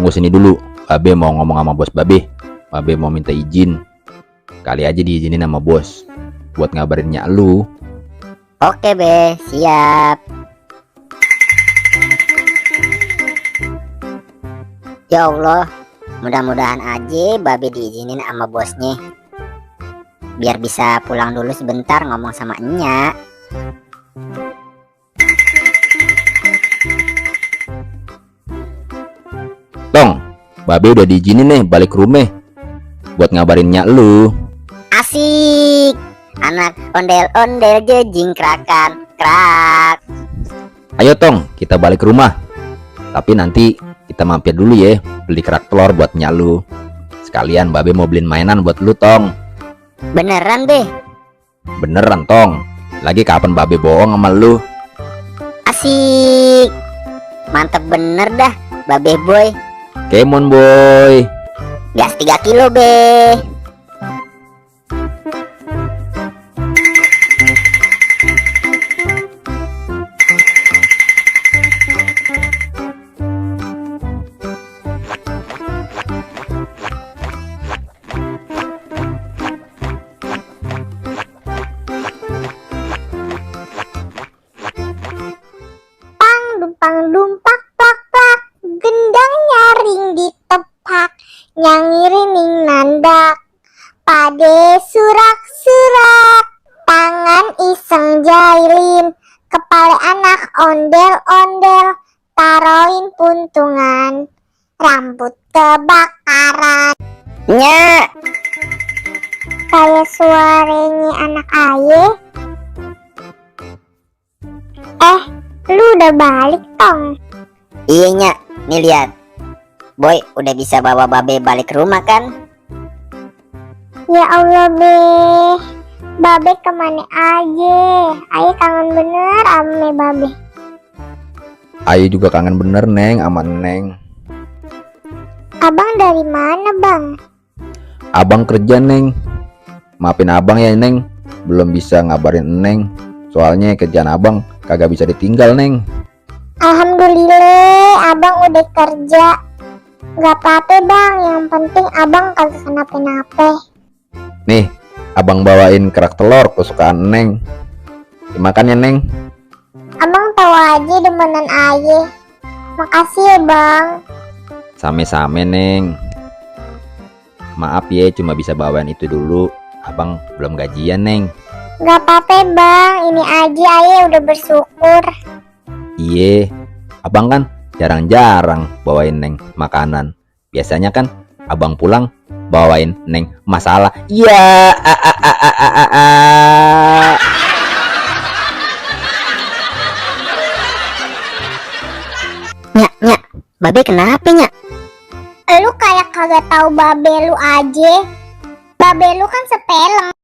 tunggu sini dulu. Babe mau ngomong sama bos Babe. Babe mau minta izin. Kali aja diizinin sama bos buat ngabarin nyak lu. Oke be, siap. Ya Allah, mudah-mudahan aja Babe diizinin sama bosnya, biar bisa pulang dulu sebentar ngomong sama Enya. Tong, Babe udah diizinin nih balik ke rumah buat ngabarin nyak lu. Asik, anak ondel-ondel jejingkrakan krak. Ayo Tong, kita balik ke rumah. Tapi nanti kita mampir dulu ya, beli kerak telur buat nyak lu. Sekalian Babe mau beliin mainan buat lu Tong. Beneran be? Beneran Tong. Lagi kapan Babe bohong sama lu? Asik, mantep bener dah Babe boy. Kemon boy. Gas 3 kilo be. Dumpang dumpak pak pak, gendang nyaring ditepak, nyanyi rining nandak, pade surak surak, tangan iseng jailin, kepala anak ondel ondel, taroin puntungan, rambut kebakaran. Nya, Kayak suaranya anak ayah. Lu udah balik Tong? iya Nya, nih lihat. Boy udah bisa bawa Babe balik ke rumah kan? Ya Allah be, Babe kemana aja? Ayah kangen bener ame Babe. Ayo juga kangen bener Neng sama Neng. Abang dari mana bang? Abang kerja Neng. Maafin abang ya Neng, belum bisa ngabarin Neng. Soalnya kerjaan abang kagak bisa ditinggal Neng. Alhamdulillah abang udah kerja. Gak apa-apa bang, yang penting abang kagak kenapa-napa. Nih, abang bawain kerak telur kesukaan Neng. Dimakan ya Neng. Abang tahu aja demenan ayah. Makasih ya bang. Same-same Neng. Maaf ya cuma bisa bawain itu dulu. Abang belum gajian Neng. Gak apa-apa bang, ini aja ayah udah bersyukur. Iye, abang kan jarang-jarang bawain Neng makanan. Biasanya kan abang pulang bawain Neng masalah. Iya. Nya, Babe kenapa Nya? Lu kayak kagak tahu Babe lu aja. Babe lu kan sepeleng.